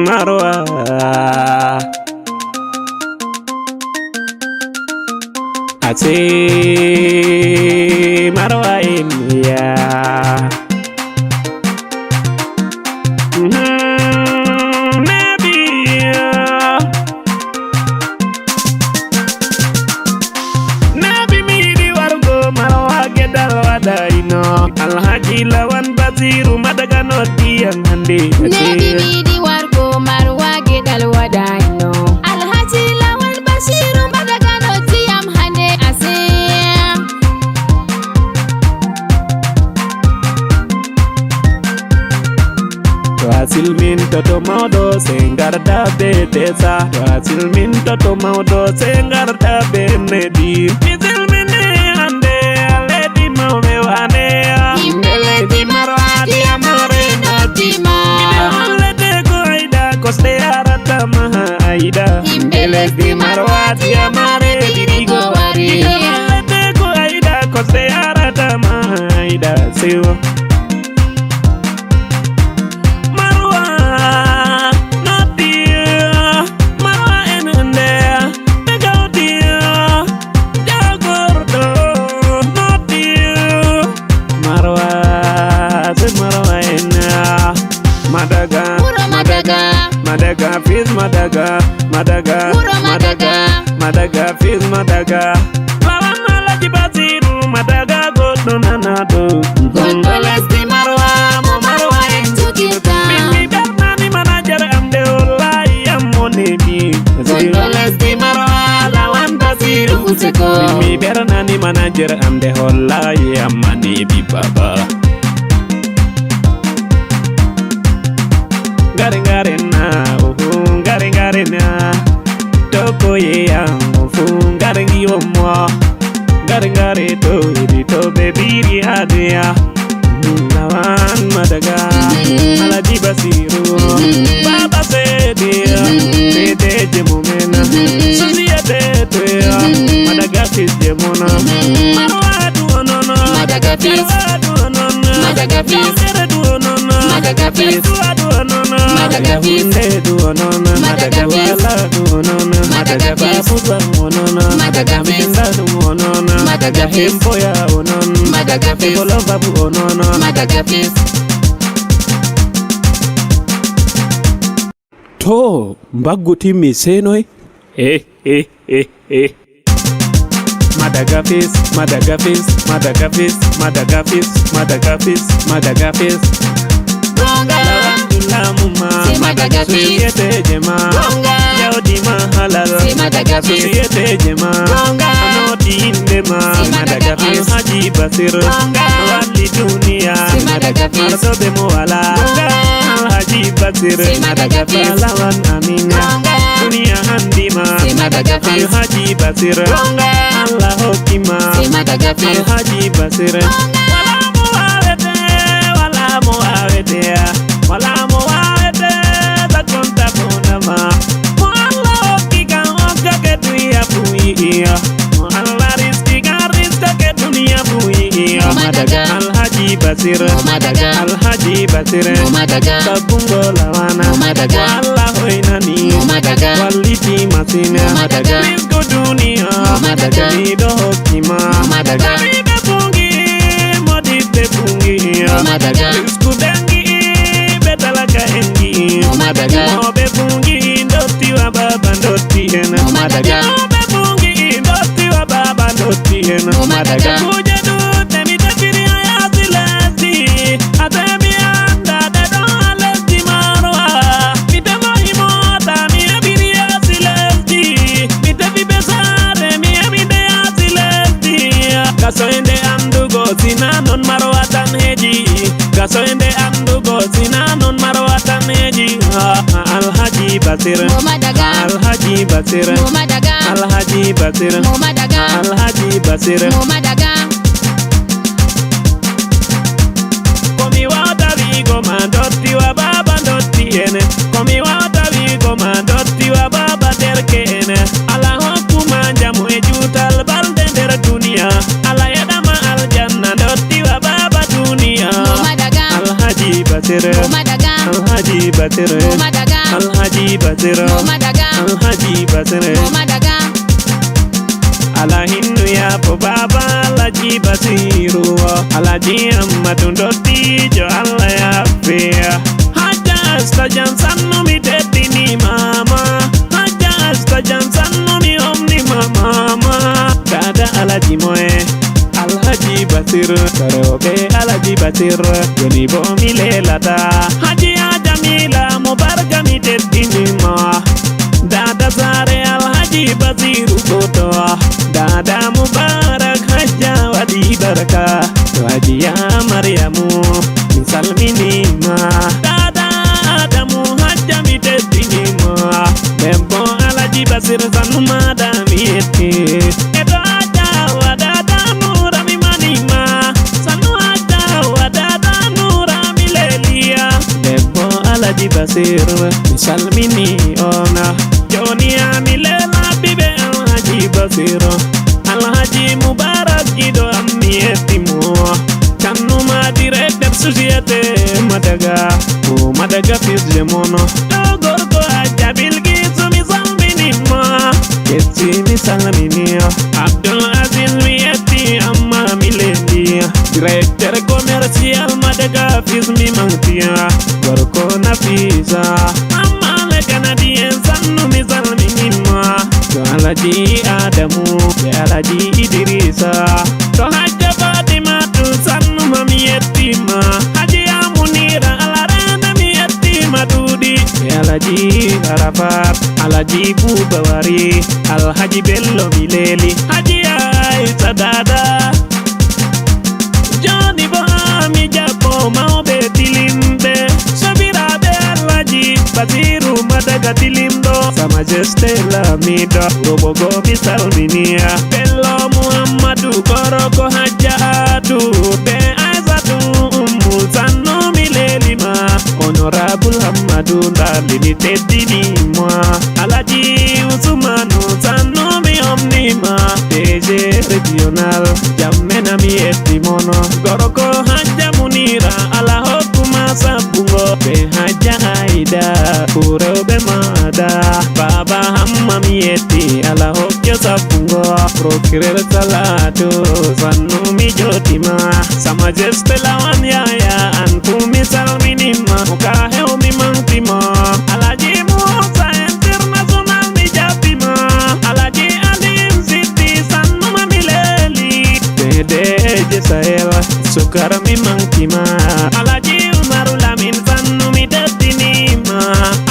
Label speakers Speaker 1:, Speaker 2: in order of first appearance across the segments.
Speaker 1: Marwa Ate Marwa India Alhaji Lawan Basiru madaga noti yang hande
Speaker 2: Nebi midi wargo marwa gedal wadaino Alhaji Lawan Basiru madaga noti yang hande ase
Speaker 1: Wasil min toto maudo sengar da betesa Wasil min toto maudo sengar da benedi Misil mine hande aledi maume wane
Speaker 2: Himbeledi marwa di amore notima
Speaker 1: Alede ko aida koste arata maha aida
Speaker 2: Himbeledi marwa di amore dirigo wari
Speaker 1: Alede ko aida koste arata maha aida sewa Madaga, fizz Madaga,
Speaker 2: Muro Madaga,
Speaker 1: Madaga, fizz Madaga. Lawan Alhaji Basiru, Madaga, godo nanado.
Speaker 2: Godo lesti marwa, mo marwa entu kita.
Speaker 1: Mimi Bernani manajer amde olai amonedi.
Speaker 2: Godo lesti marwa, Lawan Basiru useko.
Speaker 1: Mimi Bernani manajer amde olai amonedi baba. Garing-garing toko ye yang fun garing iwomo garing-garing to bebiri adea Lawan Madaga Alhaji Basiru Baba Sedia Bede jemumena Susia tetua Madaga fis jemona Marwa duonono
Speaker 2: Madaga fis Madaga fis Madaga fis Madaga fis
Speaker 1: Madaga wala duonono Madaga bafuza monono
Speaker 2: Madaga fis
Speaker 1: Madaga himpoya onono
Speaker 2: Madaga fis
Speaker 1: Bolo babu onono
Speaker 2: Madaga fis
Speaker 1: To mbaggu timmi senoy Madaga fis Madaga fis Madaga fis Madaga fis Madaga fis Madaga fis
Speaker 2: Gonga
Speaker 1: Lamuma
Speaker 2: Si Madaga fis
Speaker 1: Societe jema
Speaker 2: Gonga
Speaker 1: Yaudi mahalal
Speaker 2: Si Madaga fis
Speaker 1: Societe jema
Speaker 2: Gonga
Speaker 1: Anoti indema
Speaker 2: Si Madaga fis
Speaker 1: Alhaji Basiru
Speaker 2: Gonga
Speaker 1: Wali dunia
Speaker 2: Si Madaga fis
Speaker 1: Marsobe moala
Speaker 2: Gonga
Speaker 1: Alhaji Basiru
Speaker 2: Si Madaga fis
Speaker 1: Lawan Amina
Speaker 2: Gonga
Speaker 1: Dunia handima
Speaker 2: Si Madaga fis
Speaker 1: Alhaji Basiru
Speaker 2: Gonga
Speaker 1: Allah hokima
Speaker 2: Si Madaga fis
Speaker 1: Alhaji Basiru Wala muawete Wala muawete Takonta punama Wala hokika hoka ke dunia puiya Wala rizkika rizka ke dunia puiya
Speaker 2: Madaga
Speaker 1: Alhaji Basiru
Speaker 2: Madaga
Speaker 1: Alhaji Basiru
Speaker 2: Madaga
Speaker 1: Sabungo lawana
Speaker 2: Madaga
Speaker 1: Allah hoinani
Speaker 2: Madaga
Speaker 1: Waliti masina
Speaker 2: Madaga
Speaker 1: Rizko dunia
Speaker 2: Madaga
Speaker 1: Nido hokima
Speaker 2: Madaga
Speaker 1: Karibe pungi Modite pungi
Speaker 2: Madaga
Speaker 1: Rizko dengi Betalaka engi
Speaker 2: Madaga
Speaker 1: Mobe pungi Ndoti wa baba ndoti ena
Speaker 2: Madaga
Speaker 1: Mobe pungi Ndoti wa baba ndoti ena
Speaker 2: Madaga
Speaker 1: Kuja dute mitafiri ayasi lesi Atemi anda dedo alesi marwa Mitemo imota miabiri ayasi lesi Mitefi besare miabide ayasi lesi Kasoende amdugo sinanon marwa tanheji Kasoende amdugo sinanon marwa tanheji Alhaji Basiru
Speaker 2: Madaga
Speaker 1: Alhaji Basiru
Speaker 2: Madaga
Speaker 1: Alhaji Basiru
Speaker 2: Madaga
Speaker 1: Alhaji Basiru
Speaker 2: Madaga
Speaker 1: Komi wata vigo mandoti wa baba ndoti ene Komi wata vigo mandoti wa baba terke ene Ala hoku manja mwejutal balde der dunia Ala yadama aljanna ndoti wa baba dunia
Speaker 2: Madaga
Speaker 1: Alhaji Basiru
Speaker 2: Madaga
Speaker 1: Alhaji Basir
Speaker 2: Mo Madaga,
Speaker 1: Alhaji Basir
Speaker 2: Mo Madaga,
Speaker 1: Alhaji Basir
Speaker 2: Mo Madaga.
Speaker 1: ala hindu ya po baba Alhaji Basiru Alhaji Ahmadu Dottijo Allah ya fiya Haja stajan sannu mi teddini mama Haja stajan sannu mi omni mama Dada Alhaji Moe Alhaji Basir Karobe Alhaji Basir Yoni bo mi lelata Haji Jamila Mubaraka mi teddini ma Dada Zare Alhaji Basiru Koto Dada Mubarak Hajja Wadi Baraka Hajiya Maryamu Misal minima Dada Adamu Hajja mi teddinima Bembo Alhaji Basir Sanuma dami ete Edo Hajja Wadada Nura mi manima Sanu Hajja Wadada Nura mi lelia Bembo Alhaji Basir Misal mini ona Joni amilela bibe Alhaji Basir Alhaji Mubarak Ido ammi etimo Kanuma directeur société Madaga O Madaga fils de mono Gorgo ajabil gizu mi salminima Ketsi mi salminia Abdul Aziz mi eti amma milendia Directeur commercial Madaga fils mi mangtia Gorgo nafisa Amma le canadien sanu mi salminima Alhaji Adamu Alhaji Idrisa To Hajja Fatima tu sannu mami yetima Haji Munira alarena mi yetima dudi Alhaji Arafat Alhaji Bubawari Alhaji Bello Mileli Haji Aisha Dada Johnny Bohami Japo Maobe Tilimbe Sabira be Alhaji Basiru Madaga Tilimdo Sa Majesté Lamida Robogo Bisalminia Bello Muhammadu Koroko Hajja Adu Be Aizatu Sanu Milelima Honorable Hamadu Ndalini Teddinima Alhaji Usumanu Sanu mi omnima DG Regional Jamena mi etimono Goroko Hajja Munira Ala Hokuma Sabungo Be Hajja Aida Kurobe Mada Baba Hamma mi eti Ala Hokyo Sabungo Procureur Salatu Sanu mi jotima Sa Majesté Lawan Yaya Antu mi salminima Mukahe mi mangtima Alhaji Musa International mi japima Alhaji Alim Siti Sanu ma mileli Dede Jesael Sukar mi mangtima Alhaji Umaru Lamin Sanu mi teddinima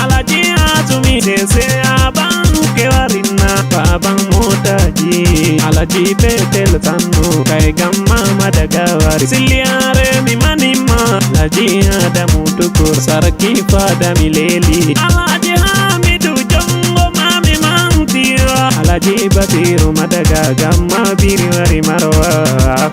Speaker 1: Alhaji Azumi Dese Abang Kewarina Babang Motaji Alhaji Betel Sanu Kai Gamma Madagawari Siliare mi manima Alhaji Adamu Tukur Sarki Fada Mileli Alhaji Hamidu Jongo Mami Mangtira Alhaji Basiru Madaga Gamma Biriwari Marwa